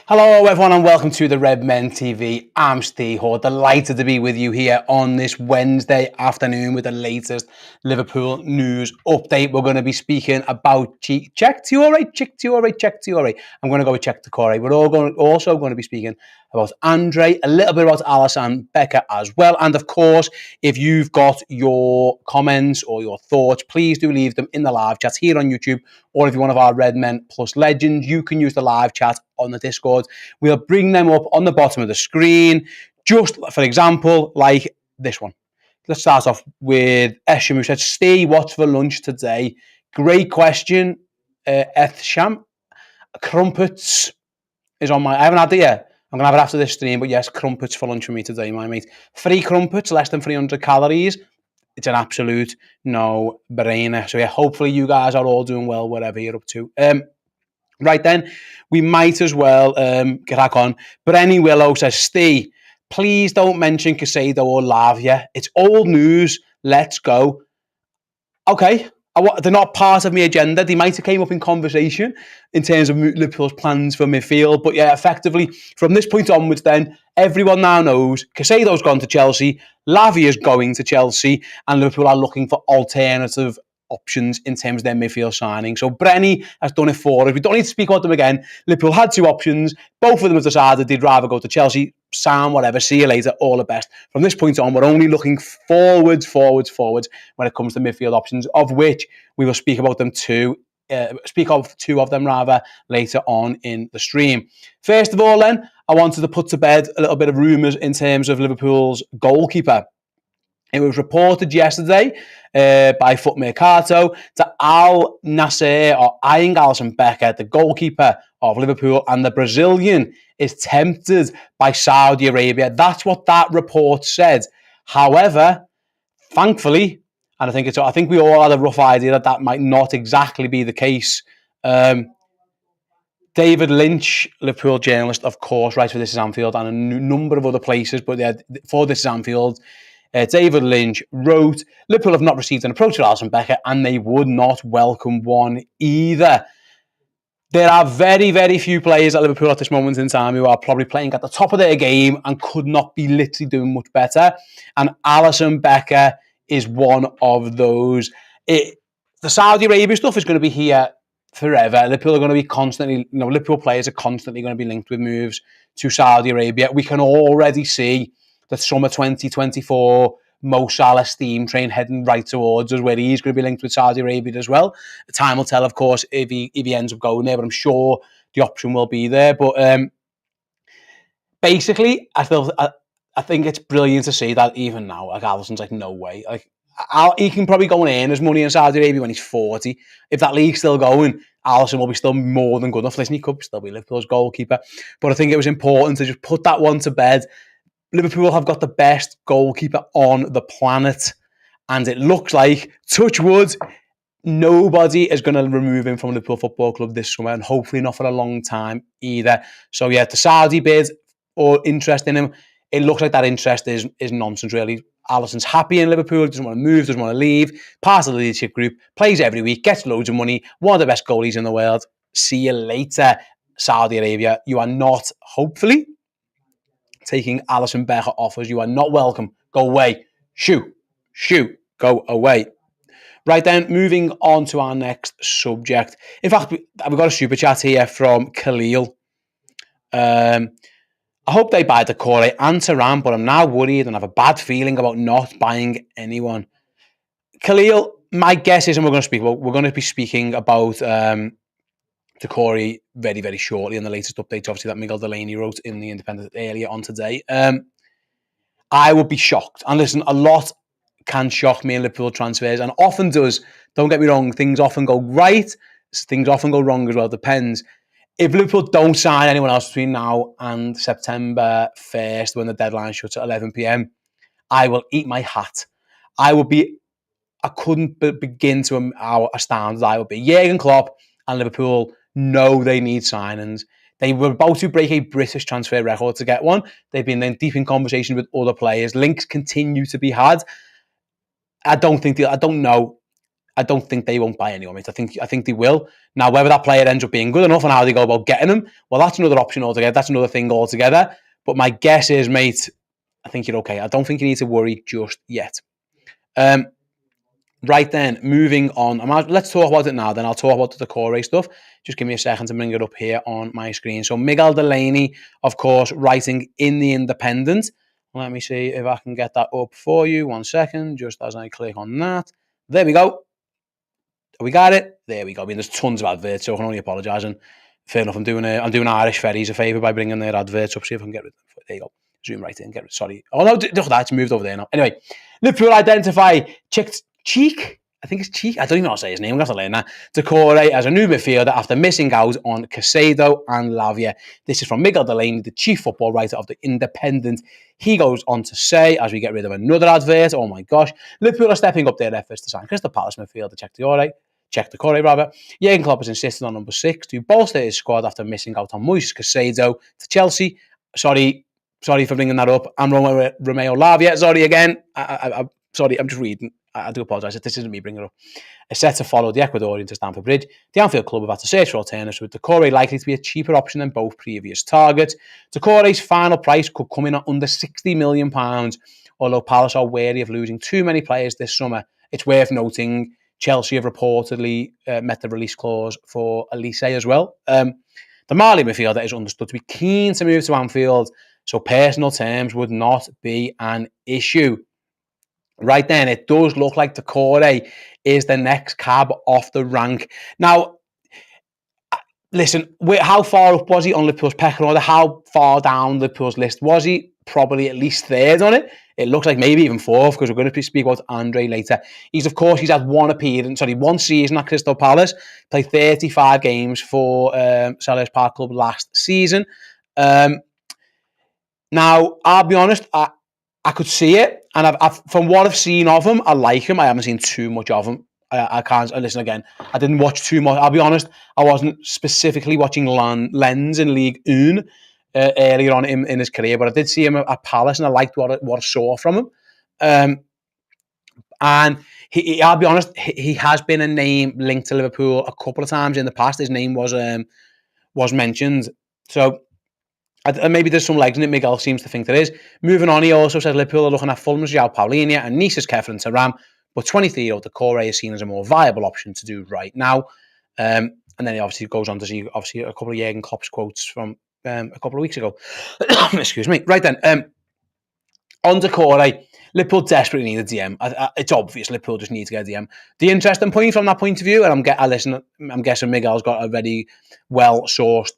Hello everyone and welcome to the Red Men TV. I'm Steve Hall, delighted to be with you here on this Wednesday afternoon with the latest Liverpool news update. We're going to be speaking about Cheick Doucoure. I'm going to go with Cheick Doucoure. We're also going to be speaking about Andre, a little bit about Alisson, Becker as well. And of course, if you've got your comments or your thoughts, please do leave them in the live chat here on YouTube. Or if you're one of our Red Men Plus legends, you can use the live chat on the Discord. We'll bring them up on the bottom of the screen. Just for example, like this one. Let's start off with Esham, who said, Steve, what's for lunch today? Great question, Ethsham. Crumpets is on my... I haven't had it yet. I'm going to have it after this stream, but yes, crumpets for lunch for me today, my mate. 3 crumpets, less than 300 calories. It's an absolute no-brainer. So yeah, hopefully you guys are all doing well, whatever you're up to. Right then, we might as well crack on. Brenny Willow says, Steve, please don't mention Casado or Lavia. It's old news. Let's go. Okay. They're not part of my agenda. They might have came up in conversation in terms of Liverpool's plans for midfield. But yeah, effectively, from this point onwards then, everyone now knows Casado's gone to Chelsea, Lavia's going to Chelsea, and Liverpool are looking for alternative options in terms of their midfield signing. So Brenny has done it for us. We don't need to speak about them again. Liverpool had 2 options. Both of them have decided they'd rather go to Chelsea. Sam, whatever, see you later, all the best. From this point on, we're only looking forwards when it comes to midfield options, of which we will speak about them speak of 2 of them rather later on in the stream. First of all then, I wanted to put to bed a little bit of rumours in terms of Liverpool's goalkeeper. It was reported yesterday by Foot Mercato that Al Nasser or eyeing Alisson Becker, the goalkeeper of Liverpool, and the Brazilian is tempted by Saudi Arabia. That's what that report said. However, thankfully, and I think we all had a rough idea that might not exactly be the case. David Lynch, Liverpool journalist, of course, writes for This Is Anfield and a number of other places, but yeah, for This Is Anfield, David Lynch wrote, Liverpool have not received an approach to Alisson Becker and they would not welcome one either. There are very, very few players at Liverpool at this moment in time who are probably playing at the top of their game and could not be literally doing much better. And Alisson Becker is one of those. The Saudi Arabia stuff is going to be here forever. Liverpool are going to be constantly, Liverpool players are constantly going to be linked with moves to Saudi Arabia. We can already see the summer 2024 Mo Salah steam train heading right towards us, where he's going to be linked with Saudi Arabia as well. Time will tell, of course, if he ends up going there, but I'm sure the option will be there. But basically, I think it's brilliant to see that even now, like Alisson's like, no way. Like he can probably go and earn his money in Saudi Arabia when he's 40. If that league's still going, Alisson will be still more than good enough. Listen, he could still be Liverpool's goalkeeper. But I think it was important to just put that one to bed. Liverpool have got the best goalkeeper on the planet, and it looks like, touch wood, nobody is going to remove him from Liverpool Football Club this summer, and hopefully not for a long time either. So yeah, the Saudi bid or interest in him, it looks like that interest is nonsense really. Alisson's happy in Liverpool, doesn't want to move, doesn't want to leave, part of the leadership group, plays every week, gets loads of money, one of the best goalies in the world. See you later, Saudi Arabia. You are not, hopefully, taking Alisson Becker offers. You are not welcome. Go away. Shoot. Go away. Right then, moving on to our next subject. In fact, we've got a super chat here from Khalil. I hope they buy Doucoure and Thuram, but I'm now worried and have a bad feeling about not buying anyone. Khalil, my guess is, and we're going to be speaking about Doucoure very, very shortly in the latest updates, obviously, that Miguel Delaney wrote in The Independent earlier on today. I would be shocked. And listen, a lot can shock me in Liverpool transfers, and often does. Don't get me wrong, things often go right, things often go wrong as well, depends. If Liverpool don't sign anyone else between now and September 1st, when the deadline shuts at 11 p.m, I will eat my hat. I couldn't begin to astound as I would be. Jurgen Klopp and Liverpool know they need signings. They were about to break a British transfer record to get one. They've been then deep in conversation with other players. Links continue to be had. I don't know. I don't think they won't buy anyone, mate. I think they will. Now, whether that player ends up being good enough and how they go about getting them, well, that's another option altogether. That's another thing altogether. But my guess is, mate, I think you're okay. I don't think you need to worry just yet. Right then, moving on. Let's talk about it now. Then I'll talk about the Doucoure stuff. Just give me a second to bring it up here on my screen. So Miguel Delaney, of course, writing in the Independent. Let me see if I can get that up for you. 1 second, just as I click on that. There we go. We got it. There we go. I mean, there's tons of adverts, so I can only apologise. And fair enough, I'm doing Irish Ferries a favour by bringing their adverts up. See if I can get rid of them. There you go. Zoom right in. Get rid. Sorry. Oh no, that's moved over there now. Anyway, Liverpool identify Cheick. I think it's Cheick. I don't even know how to say his name. I'm going to have to learn that. Doucoure as a new midfielder after missing out on Caicedo and Lavia. This is from Miguel Delaney, the chief football writer of the Independent. He goes on to say, as we get rid of another advert, oh my gosh, Liverpool are stepping up their efforts to sign Crystal Palace midfielder Cheick Doucoure. Jurgen Klopp has insisted on number 6 to bolster his squad after missing out on Moises Caicedo to Chelsea. Sorry for bringing that up. I'm Romeo Lavia. Sorry again. Sorry, I'm just reading. I do apologise. This isn't me bringing it up. Is set to follow the Ecuadorian to Stamford Bridge. The Anfield club have had to search for alternatives, with Doucoure likely to be a cheaper option than both previous targets. Doucoure's final price could come in at under £60 million, although Palace are wary of losing too many players this summer. It's worth noting Chelsea have reportedly met the release clause for Alisson as well. The Mali midfielder is understood to be keen to move to Anfield, so personal terms would not be an issue. Right then, it does look like Doucoure is the next cab off the rank. Now, listen, how far up was he on Liverpool's pecking order? How far down Liverpool's list was he? Probably at least third on it. It looks like maybe even fourth, because we're going to speak about Andre later. He's had one season at Crystal Palace, played 35 games for Selhurst Park Club last season. Now, I'll be honest, I could see it, and I've from what I've seen of him, I like him. I haven't seen too much of him. I can't listen again. I didn't watch too much. I'll be honest, I wasn't specifically watching Lens in League 1 earlier on in his career, but I did see him at Palace, and I liked what I saw from him. And I'll be honest, he has been a name linked to Liverpool a couple of times in the past. His name was mentioned, so. And maybe there's some legs in it. Miguel seems to think there is. Moving on, he also says Liverpool are looking at Fulham's João Paulinho and Nice's Kefren Turam, but 23-year-old Doucoure is seen as a more viable option to do right now. And then he obviously goes on to see a couple of Jurgen Klopp's quotes from a couple of weeks ago. Excuse me. Right then, on Doucoure, Liverpool desperately need a DM. It's obvious Liverpool just need to get a DM. The interesting point from that point of view, and I'm guessing Miguel's got a very well-sourced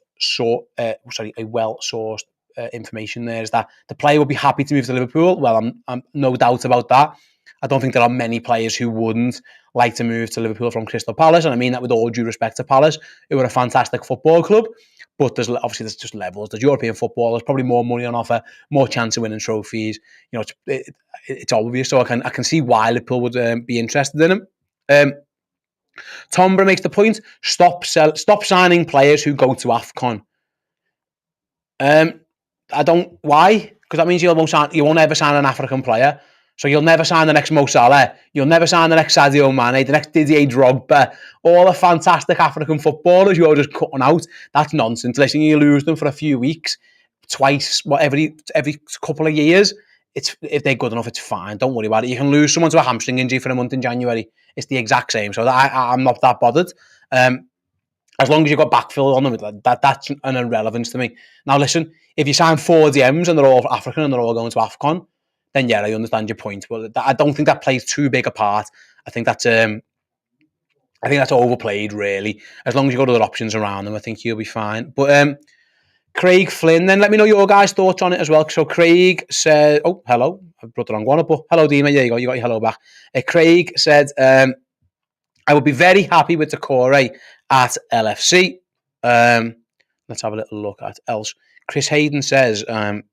information there, is that the player would be happy to move to Liverpool. Well, I'm no doubt about that. I don't think there are many players who wouldn't like to move to Liverpool from Crystal Palace, and I mean that with all due respect to Palace, who are a fantastic football club. But there's just levels. There's European football. There's probably more money on offer, more chance of winning trophies. You know, it's obvious. So I can see why Liverpool would be interested in him. Tombra makes the point: stop signing players who go to AFCON. Why? Because that means you won't ever sign an African player. So you'll never sign the next Mo Salah. You'll never sign the next Sadio Mane, the next Didier Drogba. All the fantastic African footballers you're just cutting out. That's nonsense. Listen, you lose them for a few weeks, twice, every couple of years. If they're good enough, it's fine. Don't worry about it. You can lose someone to a hamstring injury for a month in January. It's the exact same. So I'm not that bothered. As long as you've got backfill on them, that's an irrelevance to me. Now, listen, if you sign 4 DMs and they're all African and they're all going to AFCON, then yeah, I understand your point. But I don't think that plays too big a part. I think that's overplayed, really. As long as you've got other options around them, I think you'll be fine. But Craig Flynn, then let me know your guys' thoughts on it as well. So Craig said, oh, hello. I've brought the wrong one up. But hello, Dima. There you go. You got your hello back. Craig said, I would be very happy with Doucoure at LFC. Let's have a little look at else. Chris Hayden says, let's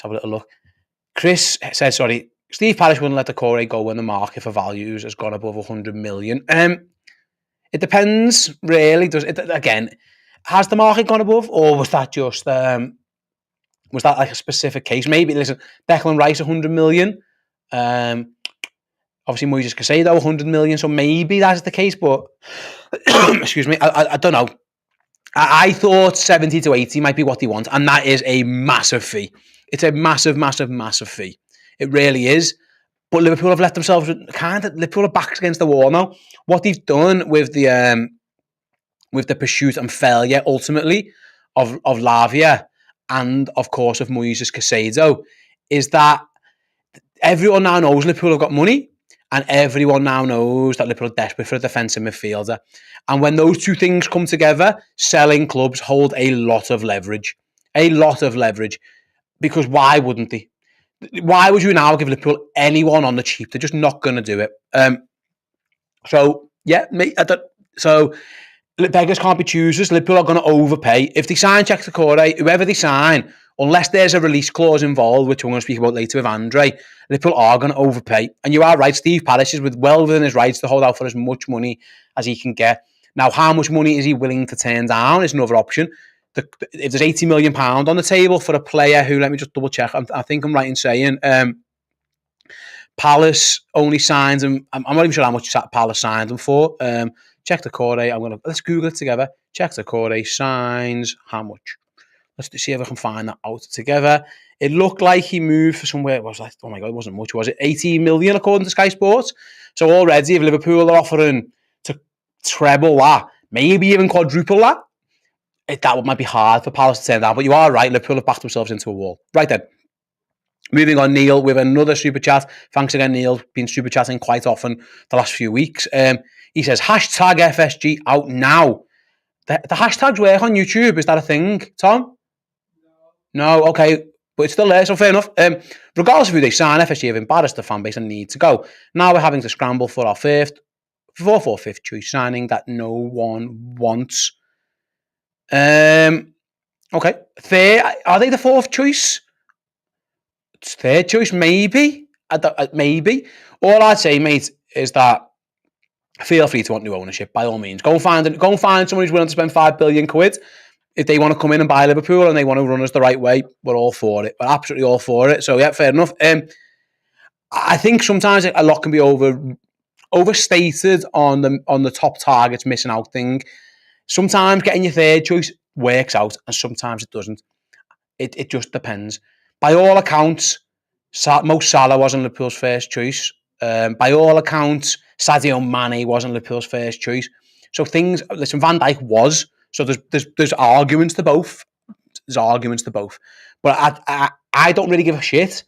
have a little look. Chris says, Steve Parish wouldn't let Doucoure go when the market for values has gone above 100 million. It depends, really. Again, has the market gone above, or was that just was that like a specific case? Maybe, listen, Declan Rice 100 million. Obviously, Moises Caicedo, 100 million, so maybe that's the case, but excuse me, I don't know. I thought 70 to 80 might be what they want, and that is a massive fee. It's a massive, massive, massive fee. It really is. But Liverpool have let themselves Liverpool are backs against the wall now. What they've done with the pursuit and failure ultimately of Lavia and of course of Moises Caicedo is that everyone now knows Liverpool have got money, and everyone now knows that Liverpool are desperate for a defensive midfielder. And when those two things come together, selling clubs hold a lot of leverage. A lot of leverage. Because why wouldn't they? Why would you now give Liverpool anyone on the cheap? They're just not going to do it. So, yeah, so beggars can't be choosers. Liverpool are going to overpay. If they sign Cheick Doucoure, whoever they sign, unless there's a release clause involved, which we're going to speak about later with Andre, Liverpool are going to overpay. And you are right, Steve Parish is well within his rights to hold out for as much money as he can get. Now, how much money is he willing to turn down is another option. If there's £80 million on the table for a player who, let me just double check, I think I'm right in saying, Palace only signs him, I'm not even sure how much Palace signed him for. Cheick Doucoure, let's Google it together. Cheick Doucoure signs how much? Let's see if I can find that out together. It looked like he moved for somewhere. It was like, oh my God, it wasn't much, was it? 18 million according to Sky Sports. So already, if Liverpool are offering to treble that, maybe even quadruple that, that might be hard for Palace to turn down. But you are right, Liverpool have backed themselves into a wall. Right then. Moving on, Neil, with another super chat. Thanks again, Neil. Been super chatting quite often the last few weeks. He says, hashtag FSG out now. The hashtags work on YouTube. Is that a thing, Tom? No, okay. But it's still there, so fair enough. Regardless of who they sign, FSG have embarrassed the fan base and need to go. Now we're having to scramble for our fifth choice signing that no one wants. Okay. Are they the fourth choice? It's third choice, maybe. Maybe. All I'd say, mate, is that feel free to want new ownership, by all means. Go and find someone who's willing to spend £5 billion. If they want to come in and buy Liverpool and they want to run us the right way, we're all for it. We're absolutely all for it. So, yeah, fair enough. I think sometimes a lot can be overstated on the top targets missing out thing. Sometimes getting your third choice works out, and sometimes it doesn't. It just depends. By all accounts, Mo Salah wasn't Liverpool's first choice. By all accounts, Sadio Mane wasn't Liverpool's first choice. So listen, Van Dijk was. So there's arguments to both. But I don't really give a shit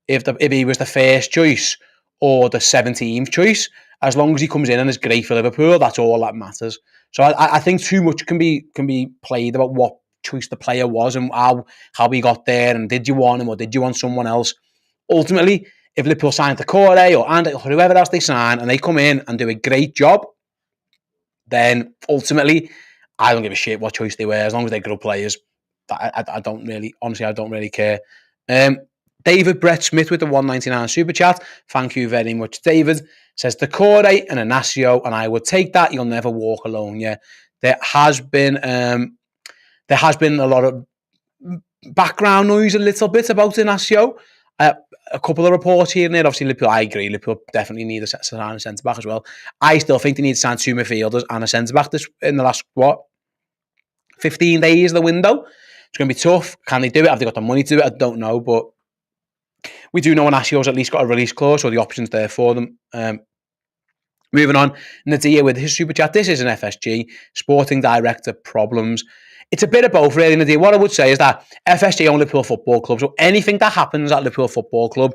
if he was the first choice or the 17th choice. As long as he comes in and is great for Liverpool, that's all that matters. So I think too much can be played about what choice the player was and how he got there, and did you want him or did you want someone else? Ultimately, if Liverpool sign Doucoure or Andy or whoever else they sign and they come in and do a great job, then ultimately I don't give a shit what choice they were, as long as they're good players. I don't really care. David Brett Smith with the 199 super chat. Thank you very much, David. Says Doucoure and Inacio, and I would take that. You'll never walk alone. Yeah, there has been a lot of background noise a little bit about Inacio. A couple of reports here and there. Obviously, Liverpool, I agree. Liverpool definitely need a centre-back as well. I still think they need to sign two midfielders and a centre-back in the last, 15 days of the window. It's going to be tough. Can they do it? Have they got the money to do it? I don't know, but we do know Inacio's at least got a release clause, so the option's there for them. Moving on, Nadia with his super chat. This is an FSG sporting director problems. It's a bit of both, really, Nadia. What I would say is that FSG own Liverpool Football Club, so anything that happens at Liverpool Football Club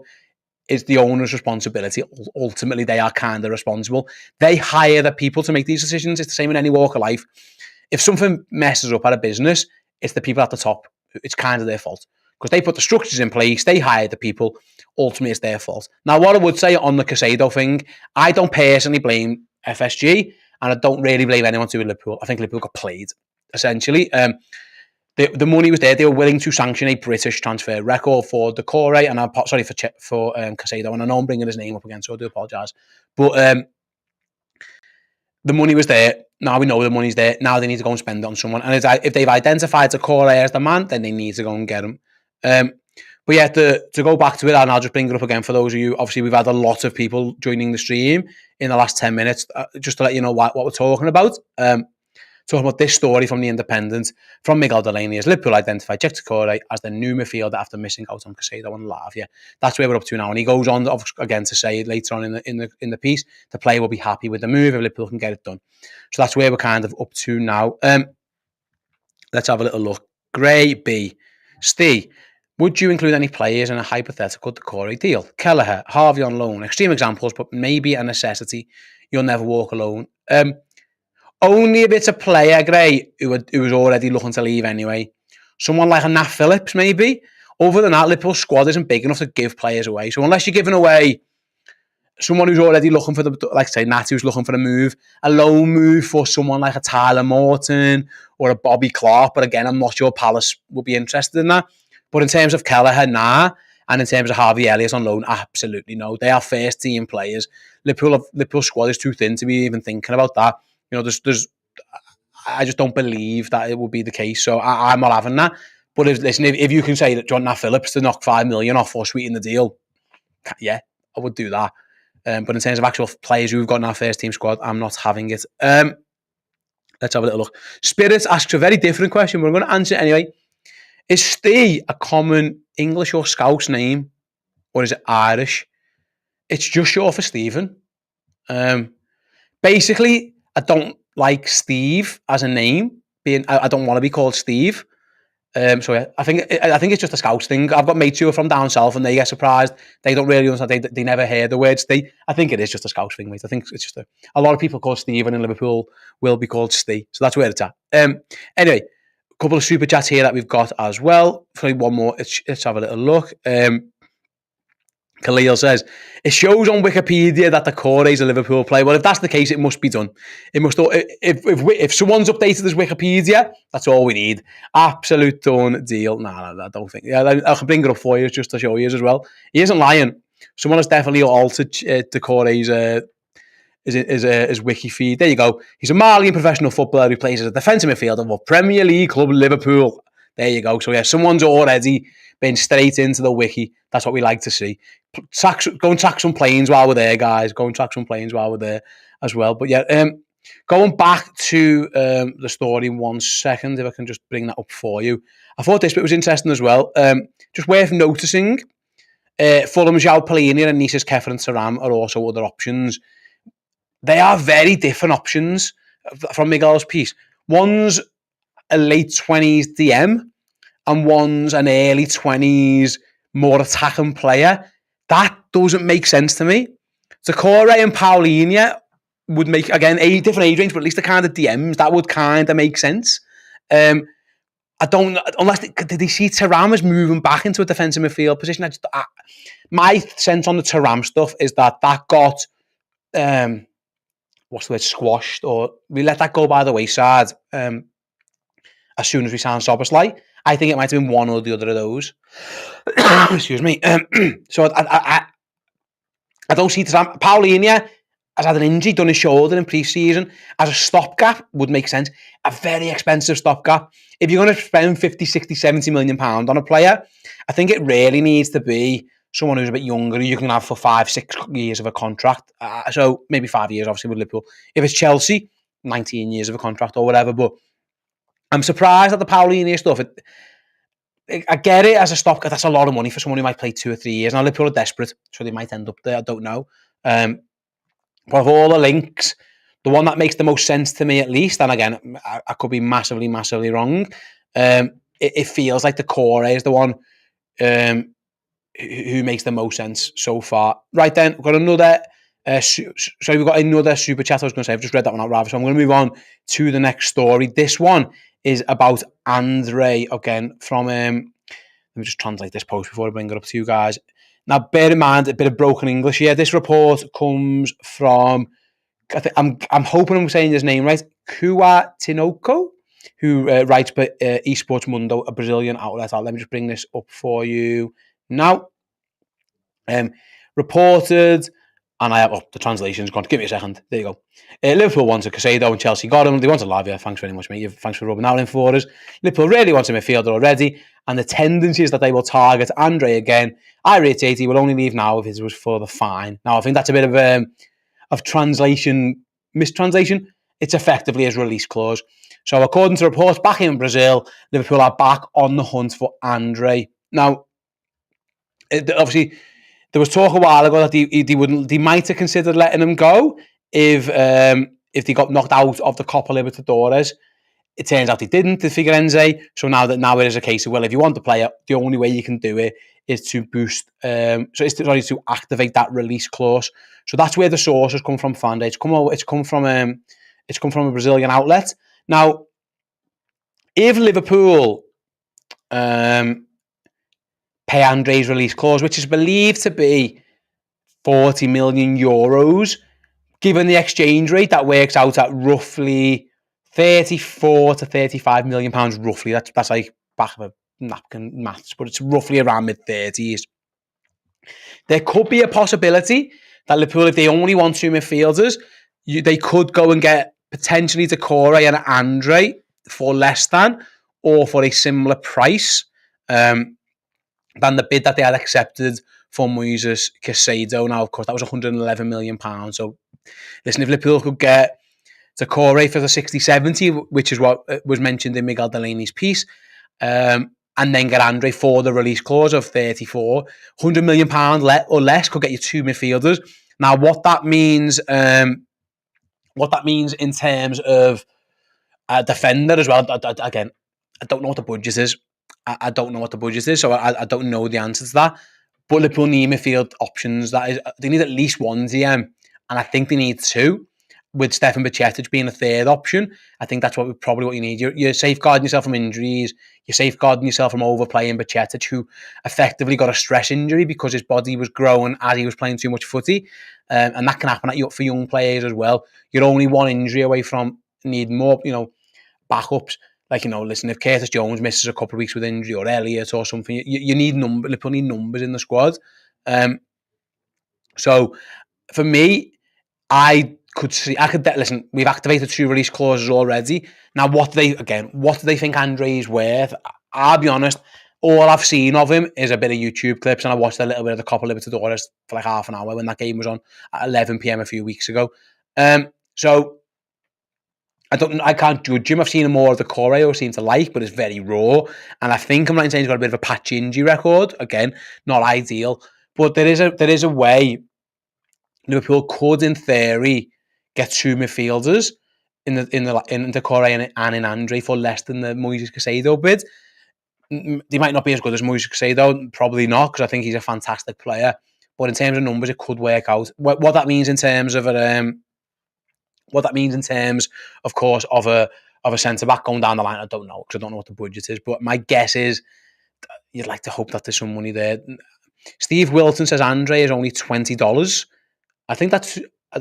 is the owner's responsibility. Ultimately, they are kind of responsible. They hire the people to make these decisions. It's the same in any walk of life. If something messes up at a business, it's the people at the top. It's kind of their fault. Because they put the structures in place, they hire the people, ultimately it's their fault. Now, what I would say on the Caicedo thing, I don't personally blame FSG, and I don't really blame anyone to Liverpool. I think Liverpool got played, essentially. The money was there. They were willing to sanction a British transfer record for Doucoure, and for Caicedo, and I know I'm bringing his name up again, so I do apologise. But the money was there. Now we know the money's there. Now they need to go and spend it on someone. And if they've identified Doucoure as the man, then they need to go and get him. But yeah, to go back to it, and I'll just bring it up again for those of you. Obviously, we've had a lot of people joining the stream in the last 10 minutes, just to let you know what we're talking about. Talking about this story from The Independent, from Miguel Delaney, as Liverpool identified Cheick Doucoure as the new midfielder after missing out on Caicedo and Lavia. That's where we're up to now. And he goes on again to say later on in the piece, the player will be happy with the move if Liverpool can get it done. So that's where we're kind of up to now. Let's have a little look. Gray B. Steve, would you include any players in a hypothetical Doucoure deal? Kelleher, Harvey on loan. Extreme examples, but maybe a necessity. You'll never walk alone. Only if it's a player, Gray, who was already looking to leave anyway. Someone like a Nat Phillips, maybe. Other than that, Liverpool's squad isn't big enough to give players away. So unless you're giving away someone who's already looking for like say Nat, who's looking for a move, a loan move for someone like a Tyler Morton or a Bobby Clark. But again, I'm not sure Palace would be interested in that. But in terms of Kelleher, nah. And in terms of Harvey Elliott on loan, absolutely no. They are first team players. Liverpool squad is too thin to be even thinking about that. You know, I just don't believe that it will be the case. So I'm not having that. But if you can say that John Nat Phillips to knock 5 million off or sweeten the deal, yeah, I would do that. But in terms of actual players who've got in our first team squad, I'm not having it. Let's have a little look. Spirits asks a very different question, but I'm going to answer it anyway. Is Steve a common English or Scouse name, or is it Irish? It's just short for Stephen. Basically, I don't like Steve as a name. I don't want to be called Steve. So yeah, I think it's just a Scouse thing. I've got mates who are from down south and they get surprised. They don't really understand. They never hear the word Steve. I think it is just a Scouse thing, mate. I think it's just a lot of people call Steve, and in Liverpool will be called Steve. So that's where it's at. Anyway, a couple of super chats here that we've got as well. Probably one more. Let's have a little look. Khalil says, it shows on Wikipedia that Doucoure is a Liverpool player. Well, if that's the case, it must be done. It must. If someone's updated his Wikipedia, that's all we need. Absolute done deal. Nah, I don't think. Yeah, I can bring it up for you just to show you as well. He isn't lying. Someone has definitely altered Doucoure's his wiki feed. There you go. He's a Malian professional footballer who plays as a defensive midfielder for Premier League club Liverpool. There you go. So yeah, someone's already been straight into the wiki. That's what we like to see. Go and track some planes while we're there, guys. Go and track some planes while we're there as well. But yeah, going back to the story in 1 second, if I can just bring that up for you. I thought this bit was interesting as well. Just worth noticing, Fulham's João Palhinha and Nice's Kefren Turam are also other options. They are very different options from Miguel's piece. One's a late 20s DM, and one's an early 20s, more attacking player. That doesn't make sense to me. Doucoure and Palhinha would make, again, a different age range, but at least the kind of DMs, that would kind of make sense. I don't, unless, did they see Thuram as moving back into a defensive midfield position? My sense on the Thuram stuff is that got, what's the word, squashed, or we let that go by the wayside as soon as we signed Szoboszlai. I think it might have been one or the other of those. Excuse me. So I don't see Thuram. Palhinha has had an injury, done his shoulder in pre-season. As a stopgap, would make sense. A very expensive stopgap. If you're going to spend 50, 60, 70 million pounds on a player, I think it really needs to be someone who's a bit younger, who you can have for 5-6 years of a contract. So maybe 5 years, obviously, with Liverpool. If it's Chelsea, 19 years of a contract or whatever. But I'm surprised at the Palhinha stuff. I get it as a stopgap. That's a lot of money for someone who might play 2 or 3 years. Now, Liverpool are desperate, so they might end up there. I don't know. But of all the links, the one that makes the most sense to me, at least, and again, I could be massively, massively wrong. It feels like Doucoure is the one who makes the most sense so far. Right then, we've got another. We've got another super chat. I was going to say, I've just read that one out, rather. So I'm going to move on to the next story. This one is about Andre again from. Let me just translate this post before I bring it up to you guys. Now, bear in mind a bit of broken English here. This report comes from. I'm hoping I'm saying his name right. Kua Tinoco, who writes for Esports Mundo, a Brazilian outlet. Let me just bring this up for you now. Reported And I have, the translation's gone. Give me a second. There you go. Liverpool wants a Caicedo and Chelsea got him. They want a Lavia. Thanks very much, mate. Thanks for rubbing that in for us. Liverpool really wants a midfielder already. And the tendency is that they will target Andre again. I reiterate, he will only leave now if it was for the fine. Now, I think that's a bit of translation, mistranslation. It's effectively his release clause. So according to reports back in Brazil, Liverpool are back on the hunt for Andre. Now, obviously, there was talk a while ago that they might have considered letting him go if they got knocked out of the Copa Libertadores. It turns out they didn't, the Figueirense. So now it is a case of, well, if you want the player, the only way you can do it is to boost, to activate that release clause. So that's where the source has come from. Fande. It's come from a Brazilian outlet. Now, if Liverpool pay Andre's release clause, which is believed to be 40 million euros. Given the exchange rate, that works out at roughly 34 to 35 million pounds, roughly. That's like back of a napkin maths, but it's roughly around mid-30s. There could be a possibility that Liverpool, if they only want two midfielders, they could go and get potentially Doucoure and Andre for less than, or for a similar price. Than the bid that they had accepted for Moises Caicedo. Now, of course, that was £111 million. So, listen, if Liverpool could get Doucoure for the 60-70, which is what was mentioned in Miguel Delaney's piece, and then get Andre for the release clause of 34, £100 million or less could get you two midfielders. Now, what that means in terms of a defender as well, again, I don't know what the budget is. I don't know what the budget is, so I don't know the answer to that. But Liverpool need midfield options. They need at least one DM, and I think they need two, with Stefan Bajcetic being a third option. I think that's probably what you need. You're safeguarding yourself from injuries. You're safeguarding yourself from overplaying Bajcetic, who effectively got a stress injury because his body was growing as he was playing too much footy, and that can happen for young players as well. You're only one injury away from needing more, backups. Like, listen, if Curtis Jones misses a couple of weeks with injury, or Elliott or something, you need numbers. Liverpool need numbers in the squad. So for me, listen, we've activated two release clauses already. Now, what do they think Andre is worth? I'll be honest, all I've seen of him is a bit of YouTube clips, and I watched a little bit of the Copa Libertadores for like half an hour when that game was on at 11 p.m. a few weeks ago. So I can't judge him. I've seen him more of the Doucoure I seem to like, but it's very raw. And I think I'm right in saying he's got a bit of a patchy injury record. Again, not ideal. But there is a way Liverpool could, in theory, get two midfielders in Doucoure and in Andre for less than the Moises Caicedo bid. They might not be as good as Moises Caicedo, probably not, because I think he's a fantastic player. But in terms of numbers, it could work out. What that means in terms of of course, of a centre-back going down the line, I don't know, because I don't know what the budget is. But my guess is you'd like to hope that there's some money there. Steve Wilton says Andre is only $20. I think that's,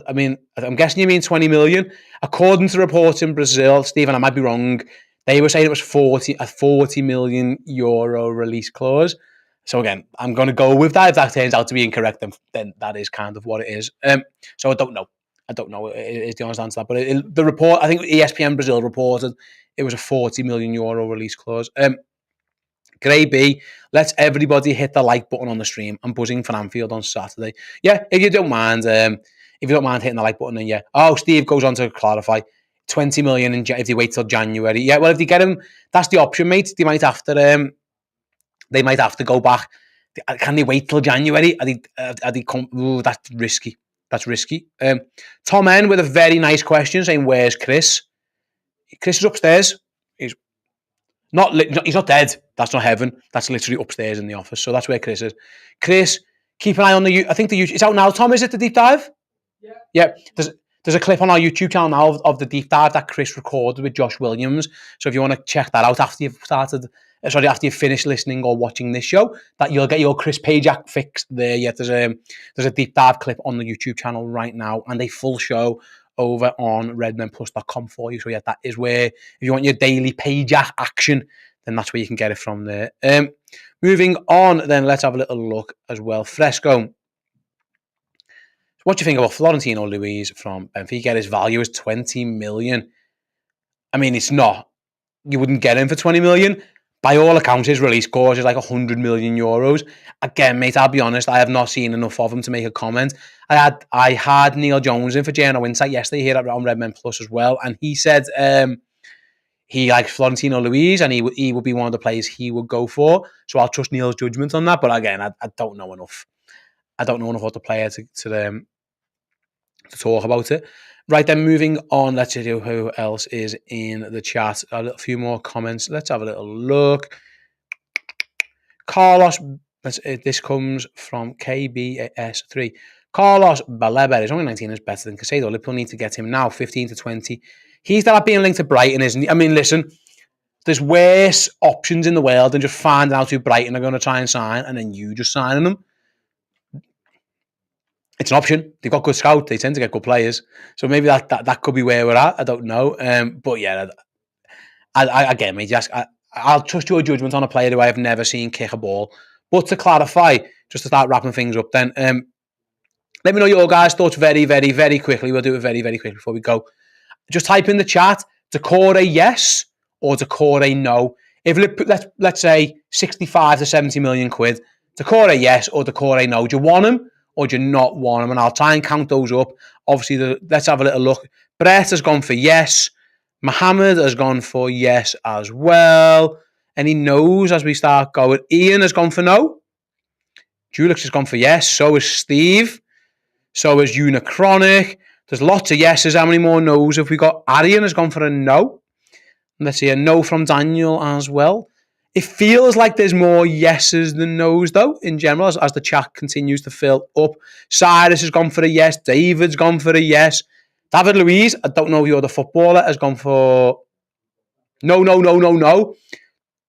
I'm guessing you mean 20 million. According to reports in Brazil, Steve, and I might be wrong, they were saying it was 40 million euro release clause. So again, I'm going to go with that. If that turns out to be incorrect, then that is kind of what it is. So I don't know is the honest answer to that. But the report, I think ESPN Brazil reported it was a 40 million euro release clause. Gray B, let's everybody hit the like button on the stream. I'm buzzing for Anfield on Saturday. Yeah, if you don't mind hitting the like button, then yeah. Oh, Steve goes on to clarify 20 million if they wait till January. Yeah, well, if they get him, that's the option, mate. They might have to go back. Can they wait till January? That's risky. That's risky. Tom N with a very nice question saying, "Where's Chris?" Chris is upstairs. He's not dead. That's not heaven. That's literally upstairs in the office. So that's where Chris is. Chris, keep an eye on I think the YouTube. It's out now. Tom, is it the deep dive? Yeah. There's a clip on our YouTube channel now of the deep dive that Chris recorded with Josh Williams. So if you want to check that out after you've finished listening or watching this show, that you'll get your Chris Pajak fix there. Yeah, there's a deep dive clip on the YouTube channel right now, and a full show over on redmenplus.com for you. So yeah, that is where, if you want your daily Pajak action, then that's where you can get it from there. Moving on, then let's have a little look as well. Fresco. What do you think about Florentino Luis from Benfica? His value is 20 million. I mean, it's not. You wouldn't get him for 20 million. By all accounts, his release clause is like 100 million euros. Again, mate, I'll be honest, I have not seen enough of him to make a comment. I had Neil Jones in for Journal Insight yesterday here on Redmen Plus as well, and he said he likes Florentino Luis and he would be one of the players he would go for. So I'll trust Neil's judgment on that. But again, I don't know enough. I don't know enough about the player to talk about it. Right then, moving on, let's see who else is in the chat. A few more comments. Let's have a little look. Carlos, this comes from KBS3. Carlos Baleba is only 19, is better than Casado. Liverpool need to get him now, 15 to 20. He's still being linked to Brighton, isn't he? I mean, listen, there's worse options in the world than just finding out who Brighton are going to try and sign and then you just signing them. It's an option. They've got good scouts. They tend to get good players. So maybe that could be where we're at. I don't know. But yeah, again, mate, I'll trust your judgment on a player who I have never seen kick a ball. But to clarify, just to start wrapping things up then, let me know your guys' thoughts very, very, very quickly. We'll do it very, very quickly before we go. Just type in the chat, Doucoure yes or Doucoure no. If let's say 65 to 70 million quid, Doucoure yes or Doucoure no. Do you want him or do you not want him? And I'll try and count those up. Obviously, let's have a little look. Brett has gone for yes. Mohammed has gone for yes as well. Any no's as we start going? Ian has gone for no. Julix has gone for yes. So is Steve. So is Unichronic. There's lots of yeses. How many more no's have we got? Arian has gone for a no. Let's see, a no from Daniel as well. It feels like there's more yeses than no's, though, in general, as the chat continues to fill up. Cyrus has gone for a yes. David's gone for a yes. David Luiz, I don't know if you're the footballer, has gone for no.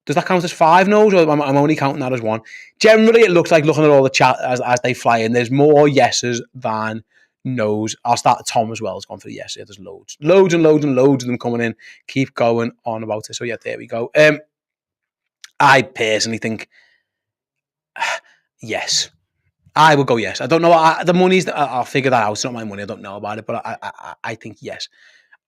Does that count as 5 no's, or I'm only counting that as 1? Generally, it looks like, looking at all the chat as they fly in, there's more yeses than no's. I'll start at Tom as well. Has gone for the yes. Yeah, there's loads and loads of them coming in. Keep going on about it. So yeah, there we go. I personally think yes. I will go yes. I don't know. The money's. I'll figure that out. It's not my money. I don't know about it, but I think yes.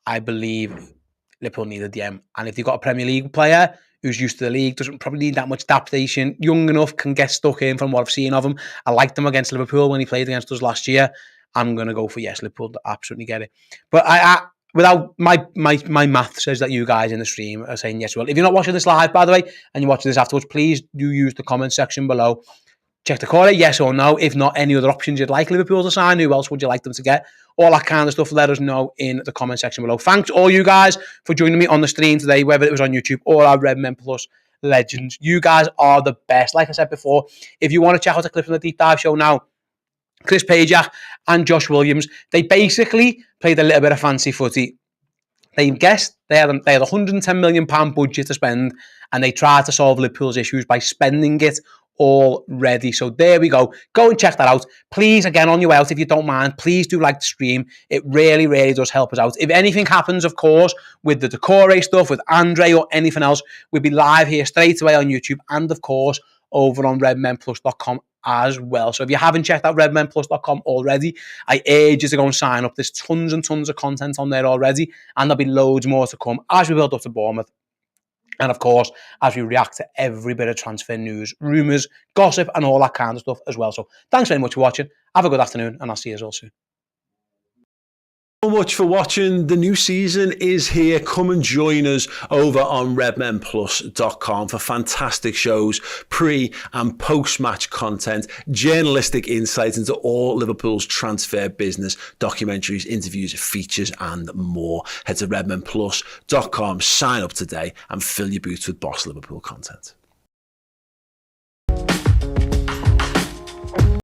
I believe Liverpool need a DM, and if they've got a Premier League player who's used to the league, doesn't probably need that much adaptation, young enough, can get stuck in from what I've seen of him. I liked him against Liverpool when he played against us last year. I'm going to go for yes, Liverpool absolutely get it. But without my math says that you guys in the stream are saying yes. Well, if you're not watching this live, by the way, and you're watching this afterwards, please do use the comment section below. Check the corner, yes or no. If not, any other options you'd like Liverpool to sign, who else would you like them to get? All that kind of stuff, let us know in the comment section below. Thanks all you guys for joining me on the stream today, whether it was on YouTube or our Redmen Plus legends. You guys are the best. Like I said before, if you want to check out the clip from the Deep Dive show now, Chris Pajak and Josh Williams, they basically played a little bit of fancy footy. They guessed they had a £110 million budget to spend, and they tried to solve Liverpool's issues by spending it already. So there we go. Go and check that out. Please, again, on your way out, if you don't mind, please do like the stream. It really, really does help us out. If anything happens, of course, with the Doucoure stuff, with Andre or anything else, we'll be live here straight away on YouTube and, of course, over on redmenplus.com as well. So if you haven't checked out redmenplus.com already, I urge you to go and sign up. There's tons and tons of content on there already, and there'll be loads more to come as we build up to Bournemouth. And of course, as we react to every bit of transfer news, rumours, gossip, and all that kind of stuff as well. So thanks very much for watching. Have a good afternoon, and I'll see you all soon. So much for watching. The new season is here. Come and join us over on redmenplus.com for fantastic shows, pre and post-match content, journalistic insights into all Liverpool's transfer business, documentaries, interviews, features, and more. Head to redmenplus.com, sign up today, and fill your boots with Boss Liverpool content.